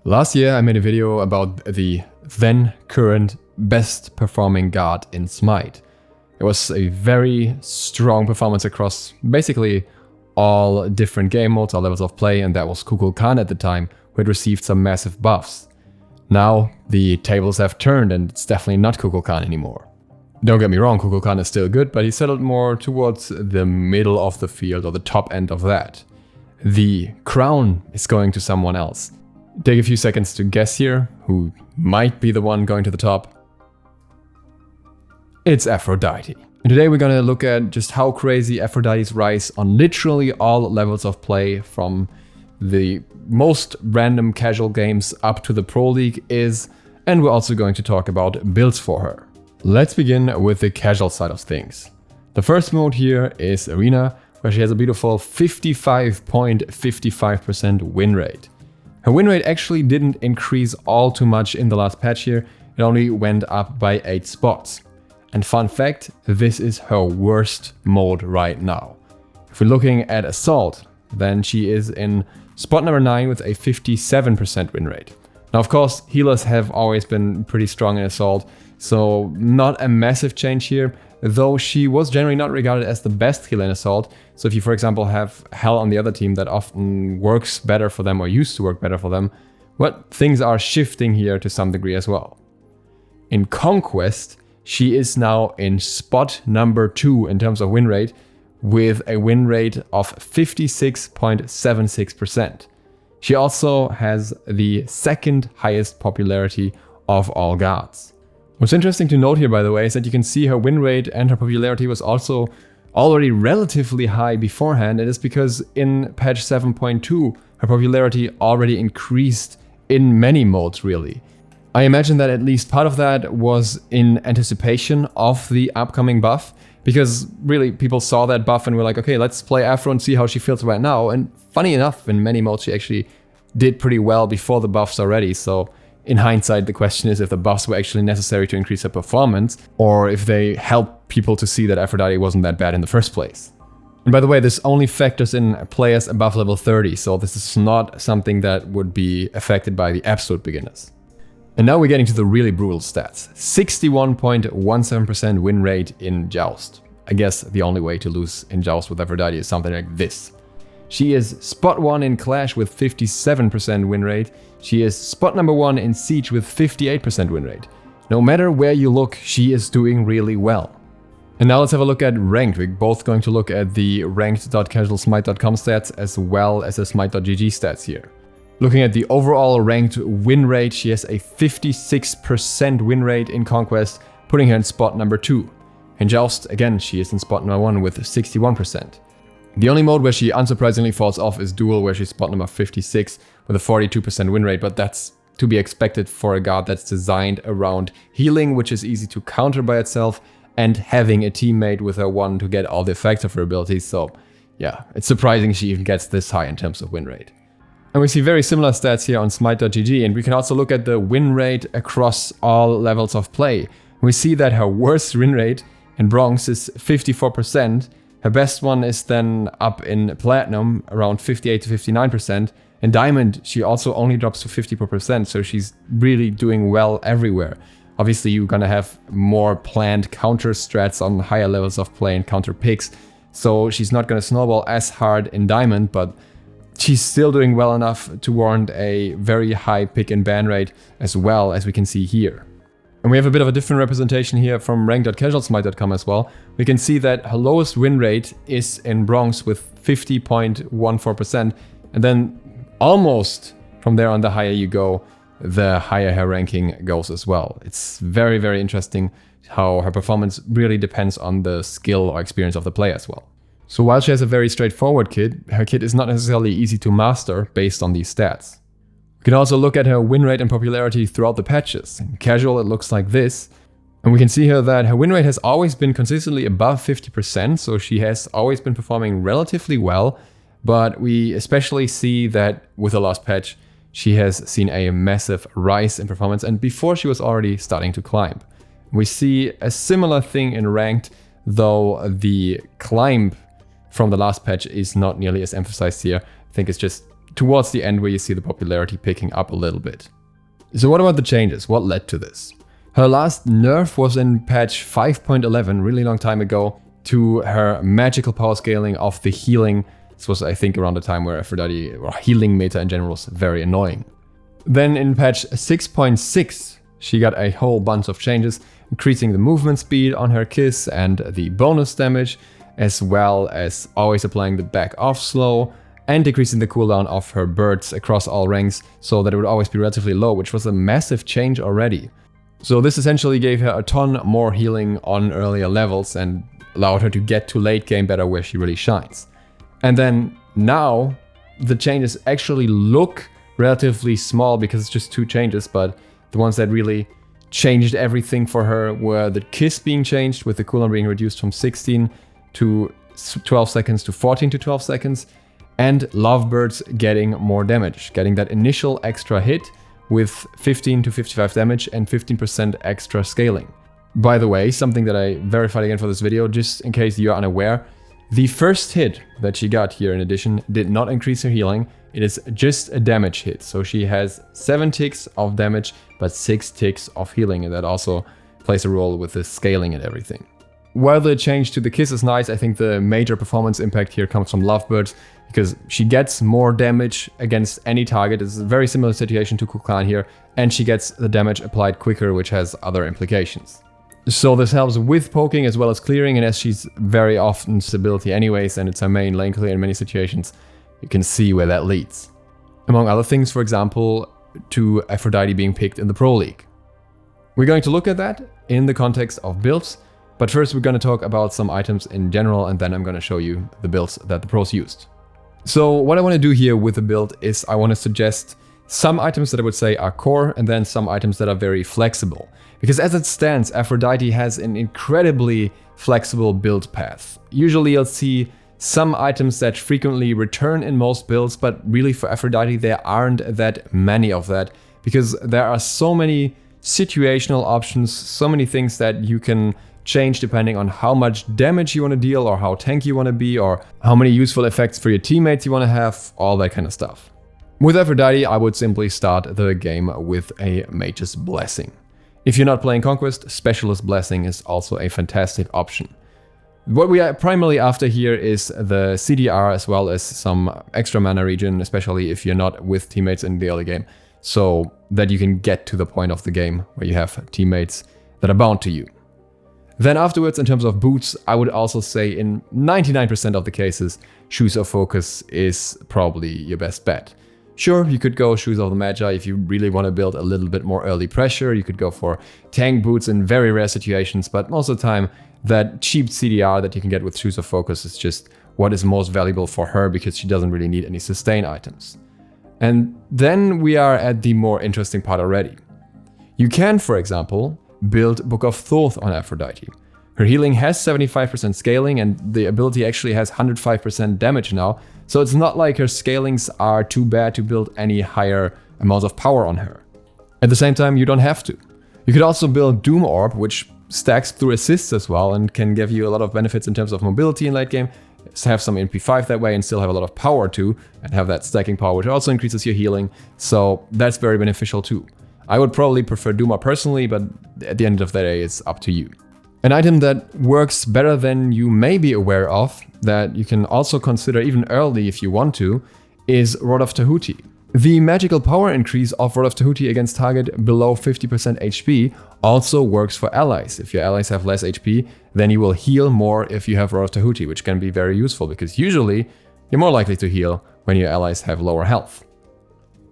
Last year I made a video about the then current best performing god in Smite. It was a very strong performance across basically all different game modes, all levels of play, and that was Kukulkan at the time, who had received some massive buffs. Now the tables have turned and it's definitely not Kukulkan anymore. Don't get me wrong, Kukulkan is still good, but he settled more towards the middle of the field or the top end of that. The crown is going to someone else. Take a few seconds to guess here who might be the one going to the top. It's Aphrodite. And today we're gonna look at just how crazy Aphrodite's rise on literally all levels of play, from the most random casual games up to the Pro League is, and we're also going to talk about builds for her. Let's begin with the casual side of things. The first mode here is Arena, where she has a beautiful 55.55% win rate. Her win rate actually didn't increase all too much in the last patch here, it only went up by 8 spots. And fun fact, this is her worst mode right now. If we're looking at Assault, then she is in spot number 9 with a 57% win rate. Now of course, healers have always been pretty strong in Assault, so not a massive change here, though she was generally not regarded as the best healer in Assault. So if you, for example, have Hell on the other team, that often works better for them or used to work better for them, but things are shifting here to some degree as well. In Conquest, she is now in spot number 2 in terms of win rate, with a win rate of 56.76%. She also has the second highest popularity of all gods. What's interesting to note here, by the way, is that you can see her win rate and her popularity was also already relatively high beforehand. It is because in patch 7.2, her popularity already increased in many modes, really. I imagine that at least part of that was in anticipation of the upcoming buff, because really people saw that buff and were like, okay, let's play Aphro and see how she feels right now. And funny enough, in many modes she actually did pretty well before the buffs already. So in hindsight, the question is if the buffs were actually necessary to increase her performance, or if they helped people to see that Aphrodite wasn't that bad in the first place. And by the way, this only factors in players above level 30, so this is not something that would be affected by the absolute beginners. And now we're getting to the really brutal stats. 61.17% win rate in Joust. I guess the only way to lose in Joust with Aphrodite is something like this. She is spot 1 in Clash with 57% win rate. She is spot number 1 in Siege with 58% win rate. No matter where you look, she is doing really well. And now let's have a look at ranked. We're both going to look at the ranked.casualsmite.com stats as well as the smite.gg stats here. Looking at the overall ranked win rate, she has a 56% win rate in Conquest, putting her in spot number 2. In Joust, again, she is in spot number 1 with 61%. The only mode where she unsurprisingly falls off is Duel, where she's spot number 56 with a 42% win rate, but that's to be expected for a god that's designed around healing, which is easy to counter by itself, and having a teammate with her 1 to get all the effects of her abilities. So yeah, it's surprising she even gets this high in terms of win rate. And we see very similar stats here on smite.gg, and we can also look at the win rate across all levels of play. We see that her worst win rate in Bronze is 54%, her best one is then up in Platinum, around 58 to 59%, in Diamond she also only drops to 54%, so she's really doing well everywhere. Obviously you're gonna have more planned counter strats on higher levels of play and counter picks, so she's not gonna snowball as hard in Diamond, but she's still doing well enough to warrant a very high pick and ban rate, as well as we can see here. And we have a bit of a different representation here from rank.casualsmite.com as well. We can see that her lowest win rate is in Bronze with 50.14%, and then almost from there on, the higher you go, the higher her ranking goes as well. It's very, very interesting how her performance really depends on the skill or experience of the player as well. So while she has a very straightforward kit, her kit is not necessarily easy to master based on these stats. We can also look at her win rate and popularity throughout the patches. In Casual it looks like this, and we can see here that her win rate has always been consistently above 50%, so she has always been performing relatively well, but we especially see that with the last patch she has seen a massive rise in performance, and before she was already starting to climb. We see a similar thing in Ranked, though the climb from the last patch is not nearly as emphasized here. I think it's just towards the end where you see the popularity picking up a little bit. So what about the changes? What led to this? Her last nerf was in patch 5.11, really long time ago, to her magical power scaling of the healing. This was, I think, around the time where Aphrodite, or healing meta in general, was very annoying. Then in patch 6.6, she got a whole bunch of changes, increasing the movement speed on her kiss and the bonus damage, as well as always applying the back off slow, and decreasing the cooldown of her birds across all ranks so that it would always be relatively low, which was a massive change already. So this essentially gave her a ton more healing on earlier levels and allowed her to get to late game better where she really shines. And then now the changes actually look relatively small because it's just 2 changes, but the ones that really changed everything for her were the kiss being changed with the cooldown being reduced from 16 to 12 seconds to 14 to 12 seconds, and Lovebirds getting more damage, getting that initial extra hit with 15 to 55 damage and 15% extra scaling. By the way, something that I verified again for this video, just in case you're unaware, the first hit that she got here in addition did not increase her healing, it is just a damage hit. So she has 7 ticks of damage, but 6 ticks of healing, and that also plays a role with the scaling and everything. While the change to the kiss is nice, I think the major performance impact here comes from Lovebirds, because she gets more damage against any target. It's a very similar situation to Kukulkan here, and she gets the damage applied quicker, which has other implications. So this helps with poking as well as clearing, and as she's very often stability anyways, and it's her main lane clear in many situations, you can see where that leads. Among other things, for example, to Aphrodite being picked in the Pro League. We're going to look at that in the context of builds, but first we're going to talk about some items in general, and then I'm going to show you the builds that the pros used. So what I want to do here with the build is I want to suggest some items that I would say are core, and then some items that are very flexible. Because as it stands, Aphrodite has an incredibly flexible build path. Usually you'll see some items that frequently return in most builds, but really for Aphrodite there aren't that many of that, because there are so many situational options, so many things that you can change depending on how much damage you want to deal, or how tanky you want to be, or how many useful effects for your teammates you want to have, all that kind of stuff. With Aphrodite, I would simply start the game with a Mage's Blessing. If you're not playing Conquest, Specialist Blessing is also a fantastic option. What we are primarily after here is the CDR as well as some extra mana regen, especially if you're not with teammates in the early game, so that you can get to the point of the game where you have teammates that are bound to you. Then afterwards, in terms of boots, I would also say in 99% of the cases, Shoes of Focus is probably your best bet. Sure, you could go Shoes of the Magi if you really want to build a little bit more early pressure. You could go for tank boots in very rare situations, but most of the time, that cheap CDR that you can get with Shoes of Focus is just what is most valuable for her, because she doesn't really need any sustain items. And then we are at the more interesting part already. You can, for example, build Book of Thoth on Aphrodite. Her healing has 75% scaling, and the ability actually has 105% damage now, so it's not like her scalings are too bad to build any higher amounts of power on her. At the same time, you don't have to. You could also build Doom Orb, which stacks through assists as well and can give you a lot of benefits in terms of mobility in late game, have some MP5 that way and still have a lot of power too, and have that stacking power, which also increases your healing, so that's very beneficial too. I would probably prefer Doom Orb personally, but at the end of the day, it's up to you. An item that works better than you may be aware of, that you can also consider even early if you want to, is Rod of Tahuti. The magical power increase of Rod of Tahuti against target below 50% HP also works for allies. If your allies have less HP, then you will heal more if you have Rod of Tahuti, which can be very useful, because usually you're more likely to heal when your allies have lower health.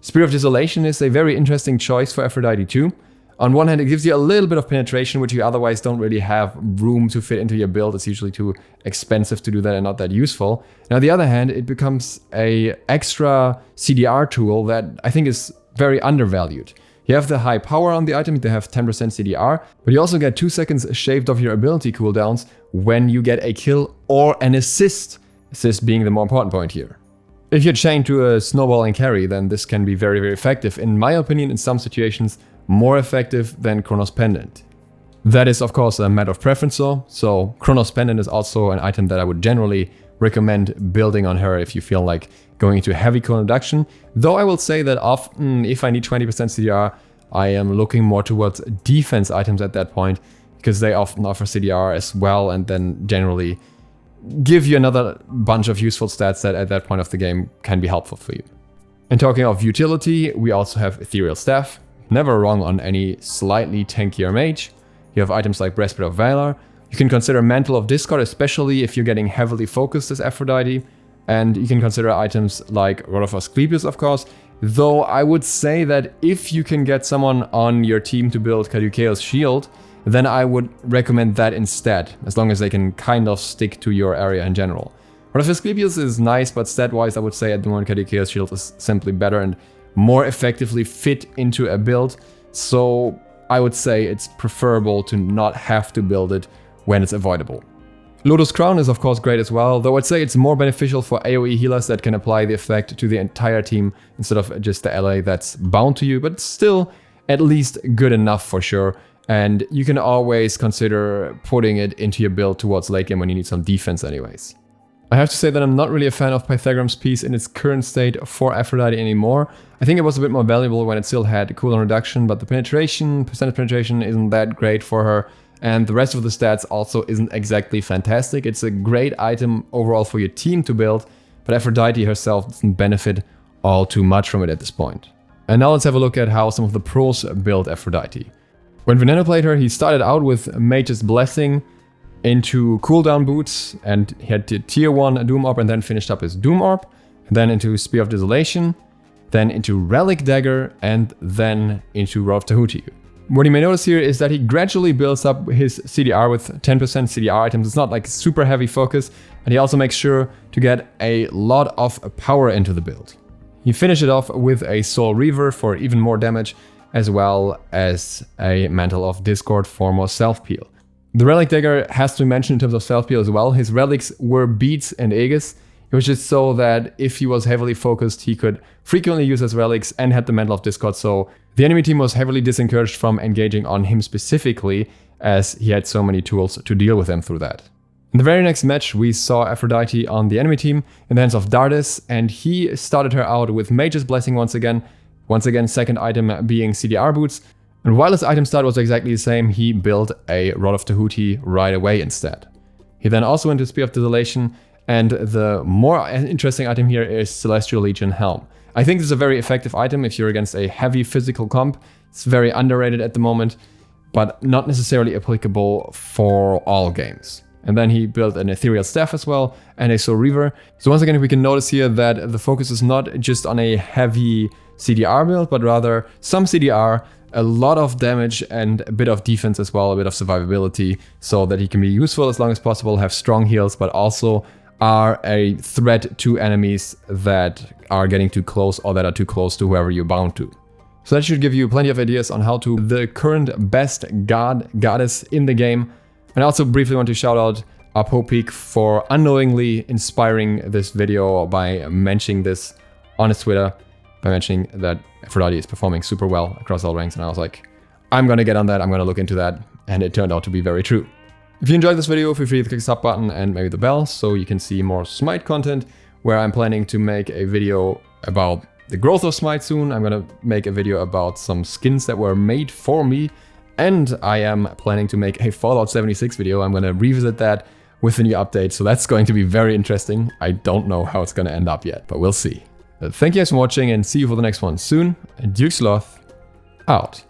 Spirit of Desolation is a very interesting choice for Aphrodite too. On one hand, it gives you a little bit of penetration, which you otherwise don't really have room to fit into your build. It's usually too expensive to do that and not that useful. And on the other hand, it becomes an extra CDR tool that I think is very undervalued. You have the high power on the item, you have 10% CDR, but you also get 2 seconds shaved off your ability cooldowns when you get a kill or an assist. Assist being the more important point here. If you're chained to a snowballing carry, then this can be very, very effective. In my opinion, in some situations, more effective than Chronos Pendant. That is, of course, a matter of preference though, so Chronos Pendant is also an item that I would generally recommend building on her if you feel like going into heavy cooldown reduction. Though I will say that often if I need 20% CDR, I am looking more towards defense items at that point, because they often offer CDR as well and then generally give you another bunch of useful stats that at that point of the game can be helpful for you. And talking of utility, we also have Ethereal Staff, never wrong on any slightly tankier mage. You have items like Breastplate of Valor. You can consider Mantle of Discord, especially if you're getting heavily focused as Aphrodite. And you can consider items like Rod of Asclepius, of course. Though I would say that if you can get someone on your team to build Caduceus Shield, then I would recommend that instead, as long as they can kind of stick to your area in general. Rod of Asclepius is nice, but stat-wise I would say at the moment Caduceus Shield is simply better and more effectively fit into a build. So I would say it's preferable to not have to build it when it's avoidable. Lotus Crown is of course great as well, though I'd say it's more beneficial for AoE healers that can apply the effect to the entire team instead of just the ally that's bound to you, but still at least good enough for sure. And you can always consider putting it into your build towards late game when you need some defense anyways. I have to say that I'm not really a fan of Pythagram's piece in its current state for Aphrodite anymore. I think it was a bit more valuable when it still had cooldown reduction, but the percentage penetration isn't that great for her. And the rest of the stats also isn't exactly fantastic. It's a great item overall for your team to build, but Aphrodite herself doesn't benefit all too much from it at this point. And now let's have a look at how some of the pros build Aphrodite. When Veneno played her, he started out with Mage's Blessing into cooldown boots, and he had the tier 1 Doom Orb and then finished up his Doom Orb, and then into Spear of Desolation, then into Relic Dagger, and then into Rod of Tahuti. What you may notice here is that he gradually builds up his CDR with 10% CDR items. It's not like super heavy focus, and he also makes sure to get a lot of power into the build. He finished it off with a Soul Reaver for even more damage, as well as a Mantle of Discord for more self-peel. The Relic Dagger has to be mentioned in terms of self-peel as well. His relics were Beats and Aegis. It was just so that if he was heavily focused, he could frequently use his relics and had the Mantle of Discord, so the enemy team was heavily disencouraged from engaging on him specifically, as he had so many tools to deal with them through that. In the very next match, we saw Aphrodite on the enemy team in the hands of Dardis, and he started her out with Mage's Blessing once again, second item being CDR boots. And while his item start was exactly the same, he built a Rod of Tahuti right away instead. He then also went to Spear of Desolation, and the more interesting item here is Celestial Legion Helm. I think this is a very effective item if you're against a heavy physical comp. It's very underrated at the moment, but not necessarily applicable for all games. And then he built an Ethereal Staff as well, and a Soul Reaver. So once again, we can notice here that the focus is not just on a heavy CDR build, but rather some CDR, a lot of damage, and a bit of defense as well, a bit of survivability, so that he can be useful as long as possible, have strong heals, but also are a threat to enemies that are getting too close or that are too close to whoever you're bound to. So that should give you plenty of ideas on how to the current best goddess in the game. And I also briefly want to shout out Apopeak for unknowingly inspiring this video by mentioning this on his Twitter, by mentioning that Aphrodite is performing super well across all ranks, and I was like, I'm gonna get on that, I'm gonna look into that, and it turned out to be very true. If you enjoyed this video, feel free to click the sub button and maybe the bell so you can see more Smite content, where I'm planning to make a video about the growth of Smite soon. I'm gonna make a video about some skins that were made for me, and I am planning to make a Fallout 76 video. I'm gonna revisit that with a new update, so that's going to be very interesting. I don't know how it's gonna end up yet, but we'll see. Thank you guys for watching, and see you for the next one soon. Duke Sloth, out.